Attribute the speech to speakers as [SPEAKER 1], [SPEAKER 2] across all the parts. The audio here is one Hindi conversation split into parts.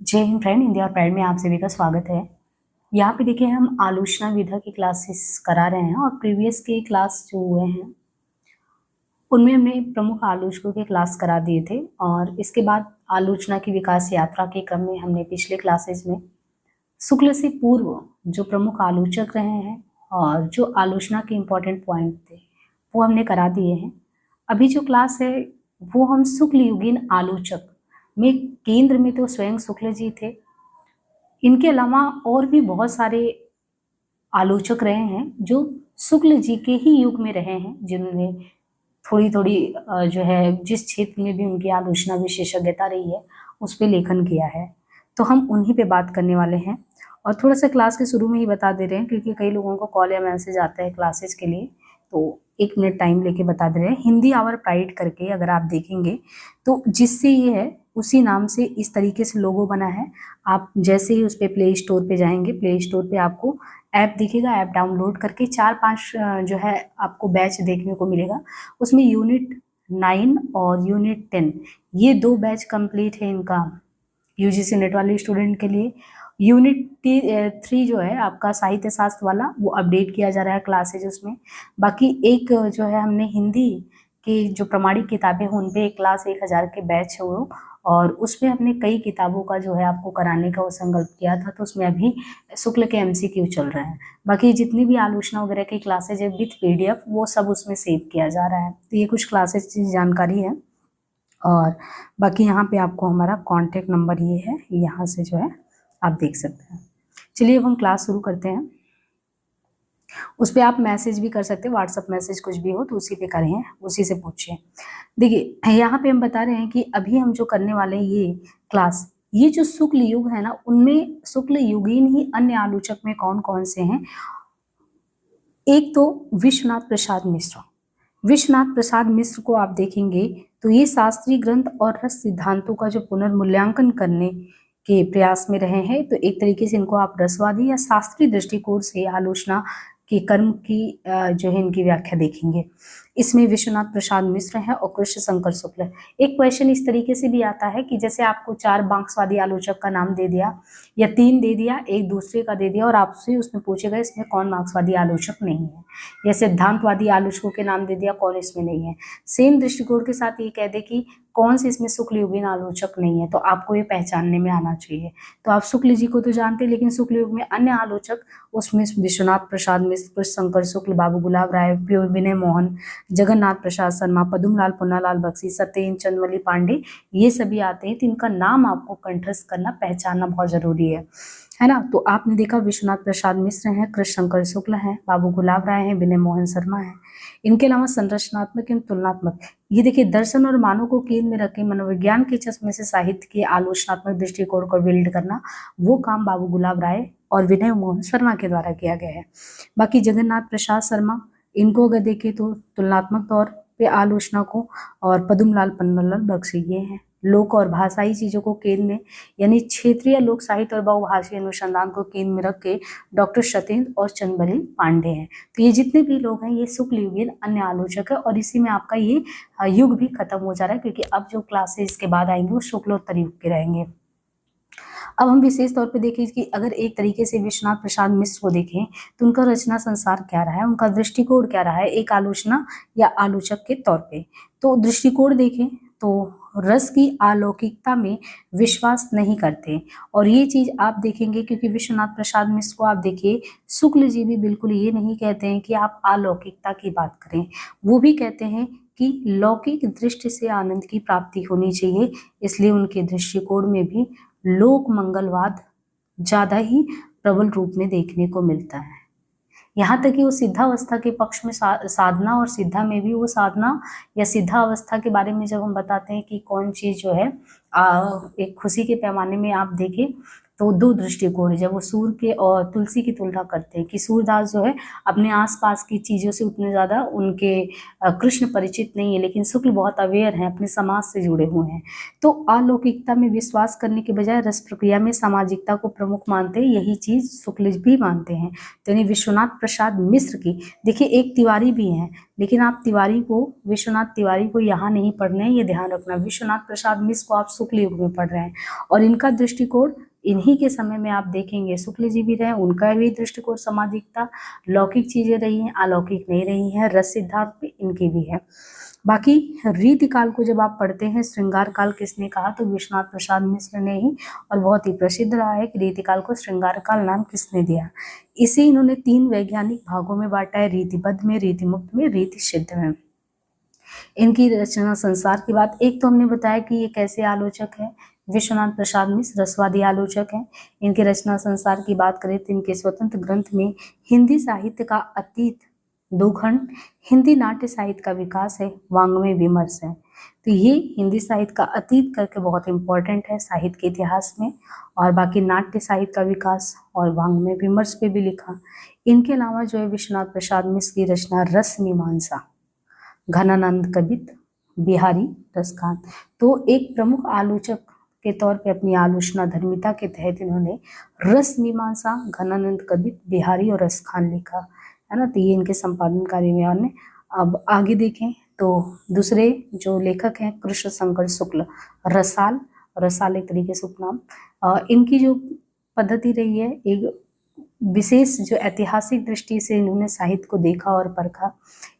[SPEAKER 1] जय हिंद फ्रेंड, हिंदी और प्राइड में आप सभी का स्वागत है। यहाँ पे देखिए हम आलोचना विधा की क्लासेस करा रहे हैं और प्रीवियस के क्लास जो हुए हैं उनमें हमने प्रमुख आलोचकों के क्लास करा दिए थे और इसके बाद आलोचना की विकास यात्रा के क्रम में हमने पिछले क्लासेस में शुक्ल से पूर्व जो प्रमुख आलोचक रहे हैं और जो आलोचना के इम्पोर्टेंट पॉइंट थे वो हमने करा दिए हैं। अभी जो क्लास है वो हम शुक्ल युगीन आलोचक में केंद्र में तो स्वयं शुक्ल जी थे, इनके अलावा और भी बहुत सारे आलोचक रहे हैं जो शुक्ल जी के ही युग में रहे हैं, जिन्होंने थोड़ी थोड़ी जो है जिस क्षेत्र में भी उनकी आलोचना विशेषज्ञता रही है उस पर लेखन किया है। तो हम उन्हीं पे बात करने वाले हैं और थोड़ा सा क्लास के शुरू में ही बता दे रहे हैं क्योंकि कई लोगों को कॉल या मैसेज आता है क्लासेस के लिए, तो 1 मिनट टाइम लेके बता दे रहे हैं। हिंदी आवर प्राइड करके अगर आप देखेंगे तो जिससे ये है उसी नाम से इस तरीके से लोगो बना है। आप जैसे ही उस पर प्ले स्टोर पे जाएंगे, प्ले स्टोर पे आपको ऐप दिखेगा, ऐप डाउनलोड करके 4-5 जो है आपको बैच देखने को मिलेगा। उसमें यूनिट 9 और यूनिट 10 ये 2 बैच कंप्लीट है इनका यूजीसी नेट वाले स्टूडेंट के लिए। यूनिट 3 जो है आपका साहित्य शास्त्र वाला वो अपडेट किया जा रहा है क्लासेज उसमें। बाकी एक जो है हमने हिंदी की जो प्रमाणिक किताबें हैं उन पे एक क्लास 1000 के बैच है वो, और उसमें हमने कई किताबों का जो है आपको कराने का वो संकल्प किया था, तो उसमें अभी शुक्ल के एमसीक्यू चल रहे हैं। बाकी जितनी भी आलोचना वगैरह की क्लासेज है विथ पीडीएफ वो सब उसमें सेव किया जा रहा है। तो ये कुछ क्लासेज की जानकारी है और बाकी यहाँ पे आपको हमारा कॉन्टेक्ट नंबर ये है, यहाँ से जो है आप देख सकते हैं। चलिए अब हम क्लास शुरू करते हैं। उस पर आप मैसेज भी कर सकते हैं, व्हाट्सअप मैसेज कुछ भी हो तो उसी पे करें, उसी से पूछिए। देखिए यहाँ पे हम बता रहे हैं कि अभी हम जो करने वाले हैं ये क्लास, ये जो शुक्ल युग है ना उनमें शुक्ल युगीन ही अन्य आलोचक में कौन कौन से हैं। एक तो विश्वनाथ प्रसाद मिश्र। विश्वनाथ प्रसाद मिश्र को आप देखेंगे तो ये शास्त्रीय ग्रंथ और रस सिद्धांतों का जो पुनर्मूल्यांकन करने के प्रयास में रहे हैं, तो एक तरीके से इनको आप रसवादी या शास्त्रीय दृष्टिकोण से आलोचना के कर्म की जो है इनकी व्याख्या देखेंगे। इसमें विश्वनाथ प्रसाद मिश्र है और कृष्ण शंकर शुक्ल। एक क्वेश्चन इस तरीके से भी आता है कि जैसे आपको 4 मार्क्सवादी आलोचक का नाम दे दिया या 3 दे दिया, एक दूसरे का दे दिया और आपसे उसमें पूछेगा इसमें कौन मार्क्सवादी आलोचक नहीं है, या सिद्धांतवादी आलोचकों के नाम दे दिया कौन इसमें नहीं है। सेम दृष्टिकोण के साथ ये कह दे कि कौन से इसमें शुक्ल युगीन आलोचक नहीं है, तो आपको ये पहचानने में आना चाहिए। तो आप शुक्ल जी को तो जानते हैं, लेकिन शुक्ल युग में अन्य आलोचक उसमें विश्वनाथ प्रसाद मिश्र, कृष्ण शंकर शुक्ल, बाबू गुलाब राय, विनय मोहन, जगन्नाथ प्रसाद शर्मा, पदुमलाल पुन्नालाल बख्शी, सत्येंद्र चंद्रवली पांडे, ये सभी आते हैं। तो इनका नाम आपको कंठस्थ करना, पहचानना बहुत जरूरी है ना। तो आपने देखा विश्वनाथ प्रसाद मिश्र हैं, कृष्ण शंकर शुक्ल हैं, बाबू गुलाब राय हैं, विनय मोहन शर्मा हैं। इनके अलावा संरचनात्मक एवं तुलनात्मक, ये देखिए दर्शन और मानव को केंद्र में रखे मनोविज्ञान के चश्मे से साहित्य के आलोचनात्मक दृष्टिकोण को बिल्ड करना, वो काम बाबू गुलाब राय और विनय मोहन शर्मा के द्वारा किया गया है। बाकी जगन्नाथ प्रसाद शर्मा, इनको अगर देखें तो तुलनात्मक तौर पे आलोचना को, और पदुमलाल पन्नालाल बख्शी ये हैं लोक और भाषाई चीजों को केंद्र में, यानी क्षेत्रीय लोक साहित्य और बहुभाषीय अनुसंधान को केंद्र में रख के डॉक्टर सत्येंद्र और चंद्रवली पांडे हैं। तो ये जितने भी लोग हैं ये शुक्ल युगीन अन्य आलोचक है और इसी में आपका ये युग भी खत्म हो जा रहा है, क्योंकि अब जो क्लासेस इसके बाद आएंगे वो शुक्लोत्तर युग के रहेंगे। अब हम विशेष तौर पे देखें कि अगर एक तरीके से विश्वनाथ प्रसाद मिश्र को देखें तो उनका रचना संसार क्या रहा है, उनका दृष्टिकोण क्या रहा है एक आलोचना या आलोचक के तौर पे। तो दृष्टिकोण देखें तो रस की अलौकिकता में विश्वास नहीं करते, और ये चीज आप देखेंगे क्योंकि विश्वनाथ प्रसाद मिश्र को आप देखिए, शुक्ल जी भी बिल्कुल ये नहीं कहते हैं कि आप अलौकिकता की बात करें, वो भी कहते हैं कि लौकिक दृष्टि से आनंद की प्राप्ति होनी चाहिए। इसलिए उनके दृष्टिकोण में भी लोक मंगलवाद ज्यादा ही प्रबल रूप में देखने को मिलता है। यहाँ तक कि वो सिद्धावस्था के पक्ष में साधना और सिद्धा में भी वो साधना या सिद्धा अवस्था के बारे में जब हम बताते हैं कि कौन चीज जो है एक खुशी के पैमाने में आप देखें तो दो दृष्टिकोण जब वो सूर्य के और तुलसी की तुलना करते हैं कि सूरदास जो है अपने आसपास की चीज़ों से उतने ज़्यादा उनके कृष्ण परिचित नहीं है, लेकिन शुक्ल बहुत अवेयर हैं, अपने समाज से जुड़े हुए हैं। तो अलौकिकता में विश्वास करने के बजाय रस प्रक्रिया में सामाजिकता को प्रमुख मानते हैं, यही चीज़ शुक्ल भी मानते हैं। तो यानी विश्वनाथ प्रसाद मिश्र की, देखिए एक तिवारी भी हैं, लेकिन आप तिवारी को, विश्वनाथ तिवारी को यहाँ नहीं पढ़ रहे हैं, ये ध्यान रखना। विश्वनाथ प्रसाद मिश्र को आप शुक्ल युग में पढ़ रहे हैं, और इनका दृष्टिकोण इन्हीं के समय में आप देखेंगे शुक्ल जी भी रहे, उनका भी दृष्टिकोण सामाजिकता, लौकिक चीजें रही हैं, अलौकिक नहीं रही हैं। रस सिद्धांत पे इनकी भी है। बाकी रीति काल को जब आप पढ़ते हैं, श्रृंगार काल किसने कहा, तो विश्वनाथ प्रसाद मिश्र ने ही, और बहुत ही प्रसिद्ध रहा है कि रीति काल को श्रृंगार काल नाम किसने दिया। इसे इन्होंने 3 वैज्ञानिक भागों में बांटा है, रीतिबद्ध में, रीतिमुक्त में, रीति सिद्ध में। इनकी रचना संसार की बात, एक तो हमने बताया कि ये कैसे आलोचक है, विश्वनाथ प्रसाद मिश्र रसवादी आलोचक हैं। इनके रचना संसार की बात करें तो इनके स्वतंत्र ग्रंथ में हिंदी साहित्य का अतीत 2 खंड, हिंदी नाट्य साहित्य का विकास है, वाङ्मय विमर्श है। तो ये हिंदी साहित्य का अतीत करके बहुत इंपॉर्टेंट है साहित्य के इतिहास में, और बाकी नाट्य साहित्य का विकास और वाङ्मय विमर्श पे भी लिखा। इनके अलावा जो है विश्वनाथ प्रसाद मिश्र की रचना रस मीमांसा, घनानंद कबित, बिहारी रसखान। तो एक प्रमुख आलोचक के तौर पे अपनी आलोचना धर्मिता के तहत इन्होंने रस मीमांसा, घनानंद कबित, बिहारी और रसखान लिखा है ना। तो ये इनके संपादन कार्य में आने। अब आगे देखें तो दूसरे जो लेखक हैं कृष्ण शंकर शुक्ल, रसाल, रसाल एक तरीके से उपनाम। इनकी जो पद्धति रही है, एक विशेष जो ऐतिहासिक दृष्टि से इन्होंने साहित्य को देखा और परखा।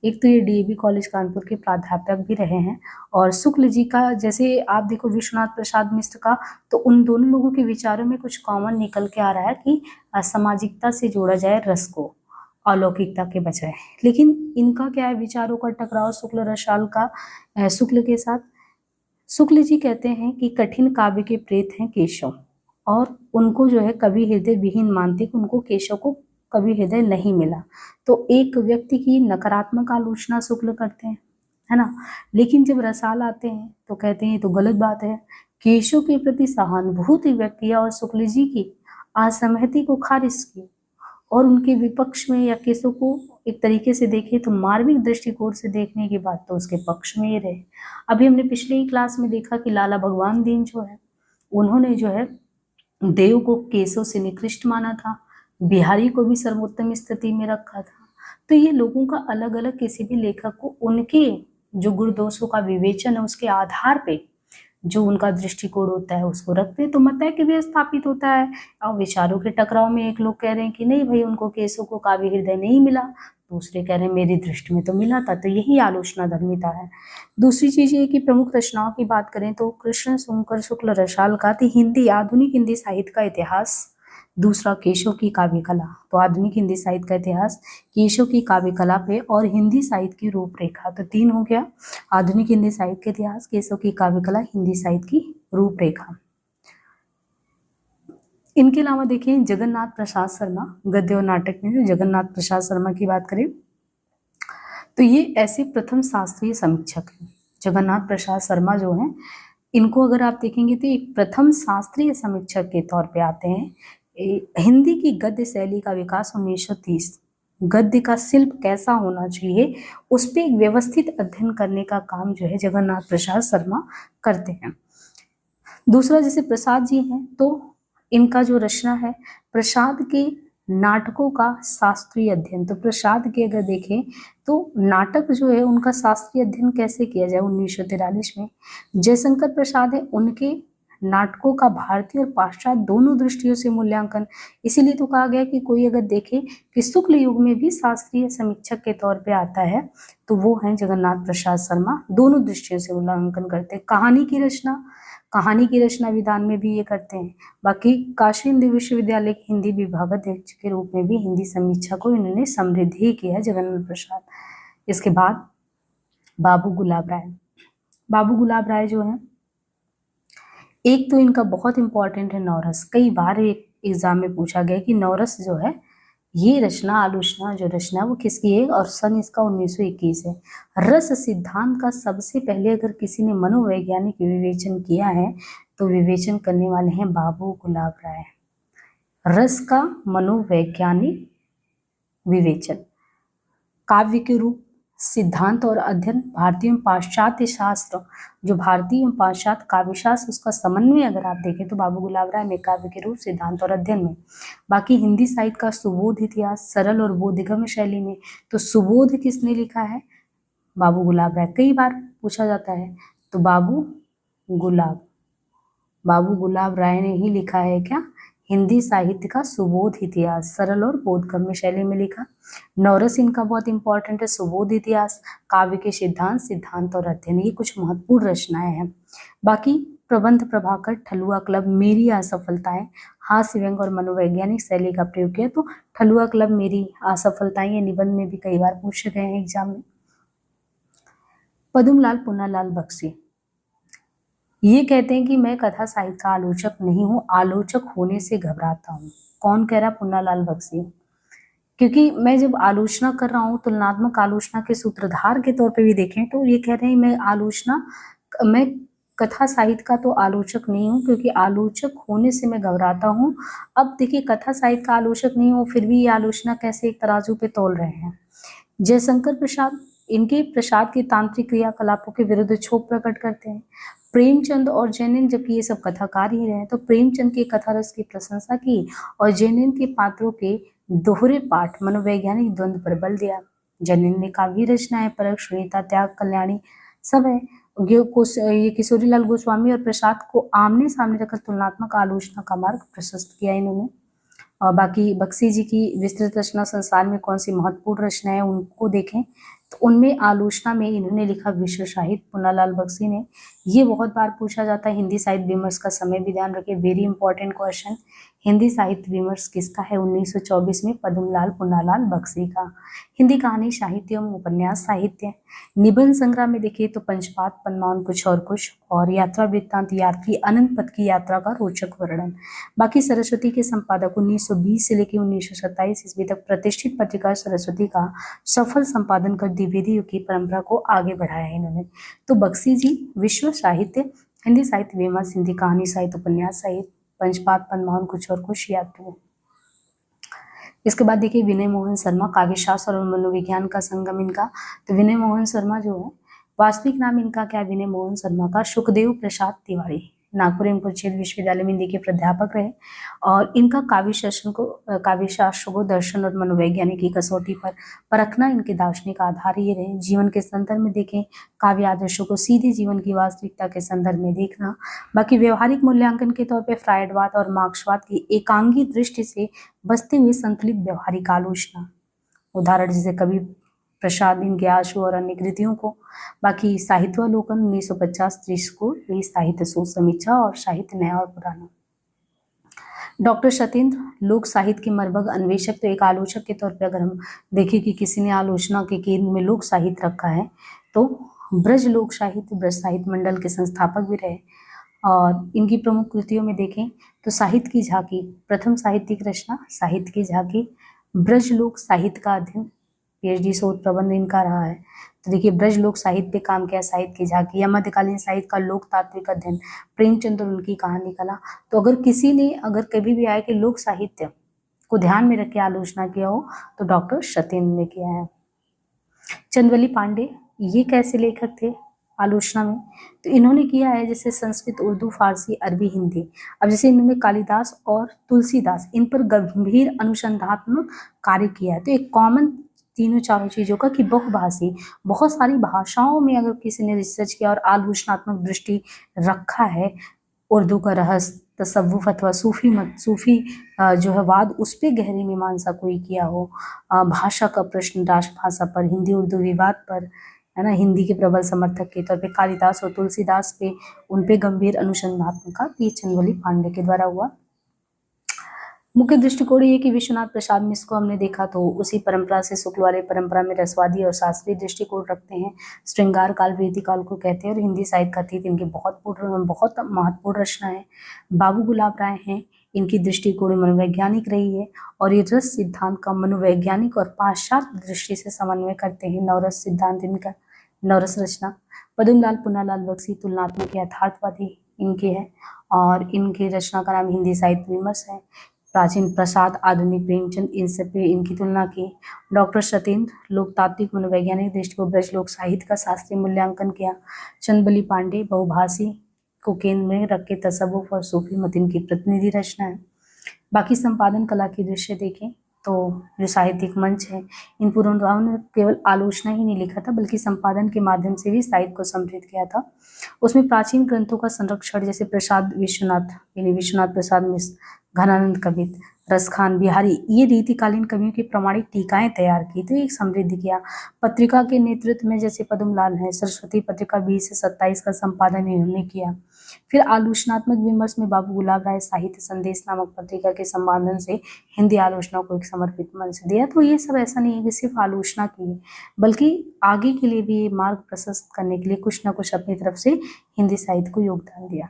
[SPEAKER 1] एक तो ये डीएवी कॉलेज कानपुर के प्राध्यापक भी रहे हैं, और शुक्ल जी का जैसे आप देखो विश्वनाथ प्रसाद मिश्र का, तो उन दोनों लोगों के विचारों में कुछ कॉमन निकल के आ रहा है कि सामाजिकता से जोड़ा जाए रस को, अलौकिकता के बजाय। लेकिन इनका क्या है, विचारों का टकराव शुक्ल रसाल का शुक्ल के साथ। शुक्ल जी कहते हैं कि कठिन काव्य के प्रेत हैं केशव, और उनको जो है कभी हृदय विहीन मानते कि उनको केशव को कभी हृदय नहीं मिला। तो एक व्यक्ति की नकारात्मक आलोचना शुक्ल करते हैं, है ना। लेकिन जब रसाल आते हैं तो कहते हैं ये तो गलत बात है, केशव के प्रति सहानुभूति व्यक्त किया और शुक्ल जी की असहमति को खारिज की, और उनके विपक्ष में या केशव को एक तरीके से देखें तो मार्मिक दृष्टिकोण से देखने की बात तो उसके पक्ष में ही रहे। अभी हमने पिछले ही क्लास में देखा कि लाला भगवान दीन जो है, उन्होंने जो है देव को केशव से निकृष्ट माना था, बिहारी को भी सर्वोत्तम स्थिति में रखा था। तो ये लोगों का अलग अलग, किसी भी लेखक को उनके जो गुण दोषों का विवेचन है उसके आधार पे जो उनका दृष्टिकोण होता है उसको रखते हैं, तो मत कि भी स्थापित होता है। और विचारों के टकराव में एक लोग कह रहे हैं कि नहीं भाई उनको केशव को काव्य हृदय नहीं मिला, दूसरे कह रहे हैं मेरी दृष्टि में तो मिला था। तो यही आलोचना धर्मिता है। दूसरी चीज ये कि प्रमुख रचनाओं की बात करें तो कृष्ण शंकर शुक्ल रसाल का हिंदी, आधुनिक हिंदी साहित्य का इतिहास, दूसरा केशव की काव्य कला। तो आधुनिक हिंदी साहित्य का इतिहास, केशव की काव्य कला पे, और हिंदी साहित्य की रूपरेखा। तो 3 हो गया, आधुनिक हिंदी साहित्य का इतिहास, केशव की काव्य कला, हिंदी साहित्य की रूपरेखा। इनके अलावा देखिए जगन्नाथ प्रसाद शर्मा, गद्य और नाटक में जगन्नाथ प्रसाद शर्मा की बात करें तो ये ऐसे प्रथम शास्त्रीय समीक्षक हैं। जगन्नाथ प्रसाद शर्मा जो हैं, इनको अगर आप देखेंगे तो एक प्रथम शास्त्रीय समीक्षक के तौर पे आते हैं। हिंदी की गद्य शैली का विकास 1930, गद्य का शिल्प कैसा होना चाहिए उस पर एक व्यवस्थित अध्ययन करने का काम जो है जगन्नाथ प्रसाद शर्मा करते हैं। दूसरा जैसे प्रसाद जी हैं, तो इनका जो रचना है प्रसाद के नाटकों का शास्त्रीय अध्ययन। तो प्रसाद के अगर देखें तो नाटक जो है उनका शास्त्रीय अध्ययन कैसे किया जाए 1943 में। जयशंकर प्रसाद है, उनके नाटकों का भारतीय और पाश्चात्य दोनों दृष्टियों से मूल्यांकन। इसीलिए तो कहा गया कि कोई अगर देखे कि शुक्ल युग में भी शास्त्रीय समीक्षक के तौर पे आता है तो वो हैं जगन्नाथ प्रसाद शर्मा, दोनों दृष्टियों से मूल्यांकन करते हैं। कहानी की रचना विधान में भी ये करते हैं। बाकी काशी हिंदी विश्वविद्यालय के हिंदी विभागाध्यक्ष के रूप में भी हिंदी समीक्षा को इन्होंने समृद्धि किया है जगन्नाथ प्रसाद। इसके बाद बाबू गुलाब राय जो है, एक तो इनका बहुत इंपॉर्टेंट है नवरस। कई बार एक एग्जाम में पूछा गया कि नवरस जो है ये रचना, आलोचना जो रचना वो किसकी है, और सन इसका 1921 है। रस सिद्धांत का सबसे पहले अगर किसी ने मनोवैज्ञानिक विवेचन किया है तो विवेचन करने वाले हैं बाबू गुलाब राय। रस का मनोवैज्ञानिक विवेचन, काव्य के रूप, सिद्धांत और अध्ययन, भारतीय एवं पाश्चात्य शास्त्र, जो भारतीय एवं पाश्चात्य काव्य शास्त्र उसका समन्वय अगर आप देखें तो बाबू गुलाब राय में काव्य के रूप, सिद्धांत और अध्ययन में। बाकी हिंदी साहित्य का सुबोध इतिहास, सरल और बोधगम्य शैली में, तो सुबोध किसने लिखा है? बाबू गुलाब राय। कई बार पूछा जाता है, तो बाबू गुलाब राय ने ही लिखा है क्या? हिंदी साहित्य का सुबोध इतिहास, सरल और बोधगम्य शैली में लिखा। नवरस इनका बहुत इंपॉर्टेंट है, सुबोध इतिहास, काव्य के सिद्धांत, सिद्धांत और अध्ययन, ये कुछ महत्वपूर्ण रचनाएं हैं। बाकी प्रबंध प्रभाकर, ठलुआ क्लब, मेरी असफलताएं, हास्य व्यंग और मनोवैज्ञानिक शैली का प्रयोग किया। तो ठलुआ क्लब, मेरी असफलताएं, ये निबंध में भी कई बार पूछे गए हैं एग्जाम में। पद्मलाल पुन्नालाल बख्शी ये कहते हैं कि मैं कथा साहित्य का आलोचक नहीं हूँ, आलोचक होने से घबराता हूँ। कौन कह रहा? पुन्नालाल बख्शी। क्योंकि मैं जब आलोचना कर रहा हूँ, तुलनात्मक आलोचना के सूत्रधार के तौर पे भी देखें तो ये कह रहे हैं मैं कथा साहित्य का तो आलोचक नहीं हूँ, क्योंकि आलोचक होने से मैं घबराता हूँ। अब देखिए, कथा साहित्य का आलोचक नहीं हूँ, फिर भी ये आलोचना कैसे एक तराजू पे तोल रहे हैं। जयशंकर प्रसाद, इनके प्रसाद के तांत्रिक क्रियाकलापों के विरुद्ध क्षोभ प्रकट करते हैं। प्रेमचंद और जैनिन, जबकि ये सब कथाकार ही रहे, तो प्रेमचंद के कथा रस की प्रशंसा की और जैनिन के पात्रों के दोहरे पाठ, मनोवैज्ञानिक द्वंद्व पर बल दिया। जैनिन ने काव्य रचनाएं, परख, सुनीता, त्याग, कल्याणी सब है। ये किशोरीलाल गोस्वामी और प्रसाद को आमने सामने रखकर तुलनात्मक आलोचना का मार्ग प्रशस्त किया इन्होंने। और बाकी बख्शी जी की विस्तृत रचना संसार में कौन सी महत्वपूर्ण रचना है उनको देखें, तो उनमें आलोचना में इन्होंने लिखा विश्व साहित्य, पुन्नालाल बख्शी ने। ये बहुत बार पूछा जाता है। हिंदी साहित्य विमर्श का समय भी ध्यान रखिए, वेरी इंपॉर्टेंट क्वेश्चन। हिंदी साहित्य विमर्श किसका है? 1924 में पद्मलाल पुन्नालाल बख्शी का। हिंदी कहानी साहित्य एवं उपन्यास साहित्य। निबंध संग्रह में देखिए तो पंचपात, पन्मान, कुछ और कुछ, और यात्रा वृत्तांत, यात्री अनंत पथ की यात्रा का रोचक वर्णन। बाकी सरस्वती के संपादक 1920 से लेकर 1927 ईस्वी तक प्रतिष्ठित पत्रिका सरस्वती का सफल संपादन कर द्विवेदी युग की परंपरा को आगे बढ़ाया है इन्होंने। तो बख्शी जी विश्व साहित्य, हिंदी साहित्य विमर्श, हिंदी कहानी साहित्य, उपन्यास साहित्य, पंचपात, पन्मान, कुछ और कुछ, यात्री। इसके बाद देखिए विनय मोहन शर्मा, काव्य शास्त्र और मनोविज्ञान का संगम इनका। तो विनय मोहन शर्मा जो है, वास्तविक नाम इनका क्या है? विनय मोहन शर्मा का सुखदेव प्रसाद तिवारी, नागपुर एवं कुरुक्षेत्र विश्वविद्यालय में हिंदी के प्राध्यापक रहे। और इनका काव्य शास्त्र को दर्शन और मनोवैज्ञानिक की कसौटी पर परखना इनके दार्शनिक आधार ये रहे। जीवन के संदर्भ में देखें, काव्य आदर्शों को सीधे जीवन की वास्तविकता के संदर्भ में देखना। बाकी व्यवहारिक मूल्यांकन के तौर पर फ्रायडवाद और मार्क्सवाद की एकांगी दृष्टि से बसते हुए संतुलित व्यवहारिक आलोचना, उदाहरण जैसे कवि प्रसाद, इनके आशु और अन्य कृतियों को। बाकी साहित्यावलोकन 1950-30 को, यही साहित्य सोच समीक्षा और साहित्य नया और पुराना। डॉक्टर सत्येंद्र, लोक साहित्य के मर्मज्ञ अन्वेषक। तो एक आलोचक के तौर पे अगर हम देखें कि किसी ने आलोचना के केंद्र में लोक साहित्य रखा है, तो ब्रज लोक साहित्य, ब्रज साहित्य मंडल के संस्थापक भी रहे। और इनकी प्रमुख कृतियों में देखें तो साहित्य की झांकी, प्रथम साहित्यिक रचना साहित्य की झांकी, ब्रज लोक साहित्य का अध्ययन, पीएचडी शोध प्रबंध इनका रहा है। तो देखिए, ब्रज लोक साहित्य पे काम किया, साहित्य की झांकी, या मध्यकालीन साहित्य का लोक तात्विक अध्ययन, प्रेमचंद और उनकी कहानी कला। तो अगर कभी भी आए कि लोक साहित्य को ध्यान में रख के आलोचना किया हो, तो डॉक्टर सत्येंद्र ने किया है। चंद्रवली पांडे, ये कैसे लेखक थे आलोचना में? तो इन्होंने किया है जैसे संस्कृत, उर्दू, फारसी, अरबी, हिंदी। अब जैसे इन्होंने कालिदास और तुलसीदास, इन पर गंभीर अनुसंधात्मक कार्य किया है। तो एक कॉमन तीनों चारों चीजों का कि बहुभाषी, बहुत सारी भाषाओं में अगर किसी ने रिसर्च किया और आलोचनात्मक दृष्टि रखा है, उर्दू का रहस्य, तसव्वुफ अथवा सूफी जो है वाद, उस पर गहरी मीमांसा कोई किया हो, भाषा का प्रश्न, राष्ट्रभाषा पर, हिंदी उर्दू विवाद पर, है ना, हिंदी के प्रबल समर्थक के तौर पे कालिदास और तुलसीदास पे, उन पे गंभीर अनुसंधान का ये चंद्रवली पांडे के द्वारा हुआ। मुख्य दृष्टिकोण ये कि विश्वनाथ प्रसाद मिश्र को हमने देखा तो उसी परंपरा से शुक्ल वाले परंपरा में रसवादी और शास्त्रीय दृष्टिकोण रखते हैं। श्रृंगार काल, वेदिक काल को कहते हैं, और हिंदी साहित्य का अतीत इनकी बहुत महत्वपूर्ण रचना है। बाबू गुलाब राय हैं, इनकी दृष्टिकोण मनोवैज्ञानिक रही है, और ये रस सिद्धांत का मनोवैज्ञानिक और पाश्चात्य दृष्टि से समन्वय करते हैं। नवरस सिद्धांत इनका, नवरस रचना। पद्मलाल पुन्नालाल बख्शी तुलनात्मक यथार्थवादी इनके है, और इनकी रचना का नाम हिंदी साहित्य विमर्श है। प्राचीन प्रसाद, आधुनिक प्रेमचंद, इन सब पे इनकी तुलना की। डॉक्टर सत्येंद्र लोकतात्विक मनोवैज्ञानिक दृष्टिकोण, ब्रज लोक साहित्य का शास्त्रीय मूल्यांकन किया। चंदबली पांडे बहुभाषी को केंद्र में रख के तसव्वुफ और सूफी मत इनकी प्रतिनिधि रचना है। बाकी संपादन कला की दृश्य देखें तो जो साहित्यिक मंच है, इन पुरोधाओं ने केवल आलोचना ही नहीं लिखा था बल्कि संपादन के माध्यम से भी साहित्य को समृद्ध किया था। उसमें प्राचीन ग्रंथों का संरक्षण, जैसे प्रसाद विश्वनाथ यानी विश्वनाथ प्रसाद मिश्र, घनानंद कवित, रसखान बिहारी, ये रीतिकालीन कवियों की प्रमाणिक टीकाएं तैयार की, तो एक समृद्ध किया। पत्रिका के नेतृत्व में जैसे पद्मलाल है, सरस्वती पत्रिका 20 से 27 का संपादन इन्होंने किया। फिर आलोचनात्मक विमर्श में बाबू गुलाब राय साहित्य संदेश नामक पत्रिका के संपादन से हिंदी आलोचना को एक समर्पित मंच दिया। तो ये सब ऐसा नहीं है कि सिर्फ आलोचना की है, बल्कि आगे के लिए भी मार्ग प्रशस्त करने के लिए कुछ ना कुछ अपनी तरफ से हिंदी साहित्य को योगदान दिया।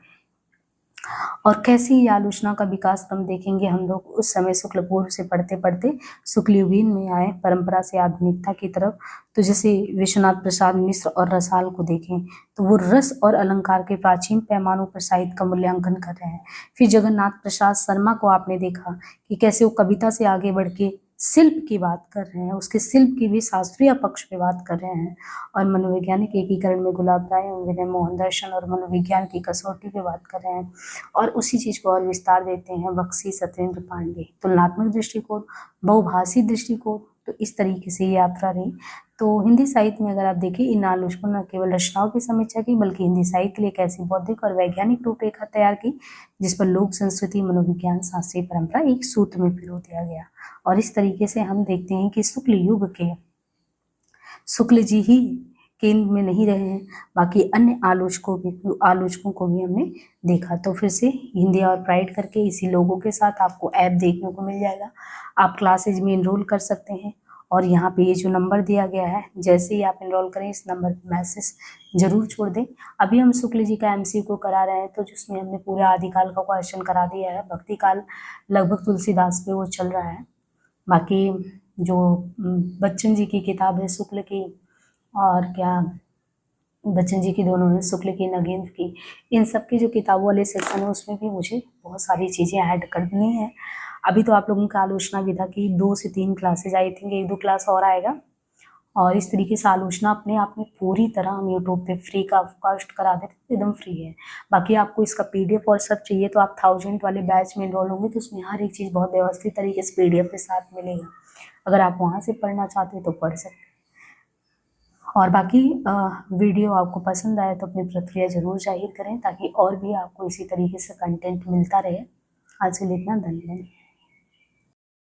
[SPEAKER 1] और कैसी ये आलोचना का विकास हम देखेंगे, हम लोग उस समय शुक्ल पूर्व से पढ़ते पढ़ते शुक्लयुगीन में आए, परंपरा से आधुनिकता की तरफ। तो जैसे विश्वनाथ प्रसाद मिश्र और रसाल को देखें तो वो रस और अलंकार के प्राचीन पैमानों पर साहित्य का मूल्यांकन कर रहे हैं। फिर जगन्नाथ प्रसाद शर्मा को आपने देखा कि कैसे वो कविता से आगे बढ़ के शिल्प की बात कर रहे हैं, उसके शिल्प की भी शास्त्रीय पक्ष पे बात कर रहे हैं। और मनोवैज्ञानिक एकीकरण में गुलाब राय, विनय मोहन दर्शन और मनोविज्ञान की कसौटी पे बात कर रहे हैं। और उसी चीज को और विस्तार देते हैं बख्शी, सत्येंद्र पांडे, तुलनात्मक दृष्टिकोण, बहुभाषी दृष्टिकोण। तो इस तरीके से ये यात्रा रही। तो हिंदी साहित्य में अगर आप देखें, इन आलोचकों ने केवल रचनाओं की समीक्षा की बल्कि हिंदी साहित्य के लिए एक ऐसी बौद्धिक और वैज्ञानिक रूपरेखा तैयार की जिस पर लोक संस्कृति, मनोविज्ञान, शास्त्रीय परंपरा एक सूत्र में पिरो दिया गया। और इस तरीके से हम देखते हैं कि शुक्ल युग के शुक्ल जी ही केंद्र में नहीं रहे हैं, बाकी अन्य आलोचकों को भी हमने देखा। तो फिर से हिंदी और प्राइड करके इसी लोगों के साथ आपको ऐप देखने को मिल जाएगा। आप क्लासेज में इनरोल कर सकते हैं और यहाँ पे ये जो नंबर दिया गया है, जैसे ही आप इनरोल करें इस नंबर पर मैसेज जरूर छोड़ दें। अभी हम शुक्ल जी का MCQ करा रहे हैं, तो जिसमें हमने पूरे आदिकाल का क्वेश्चन करा दिया है। भक्ति काल लगभग तुलसीदास पे वो चल रहा है। बाकी जो बच्चन जी की किताब है शुक्ल की, और क्या बच्चन जी की दोनों हैं, शुक्ल की, नगेंद्र की, इन सब की जो किताबों वाले सेक्शन है उसमें भी मुझे बहुत सारी चीज़ें ऐड करनी है। अभी तो आप लोगों का आलोचना विधा की 2 से 3 क्लासेज आई थिंक, 1-2 क्लास और आएगा। और इस तरीके से आलोचना अपने आप में पूरी तरह हम यूट्यूब पे फ्री का कास्ट करा देते हैं, एकदम फ्री है। बाकी आपको इसका PDF और सब चाहिए तो आप 1000 वाले बैच में इनरोल होंगे, तो उसमें हर एक चीज़ बहुत व्यवस्थित तरीके से PDF के साथ मिलेगा। अगर आप वहाँ से पढ़ना चाहते हैं तो पढ़ सकते हैं। और बाकी वीडियो आपको पसंद आए तो अपनी प्रतिक्रिया जरूर जाहिर करें ताकि और भी आपको इसी तरीके से कंटेंट मिलता रहे। आज के लिए इतना, धन्यवाद।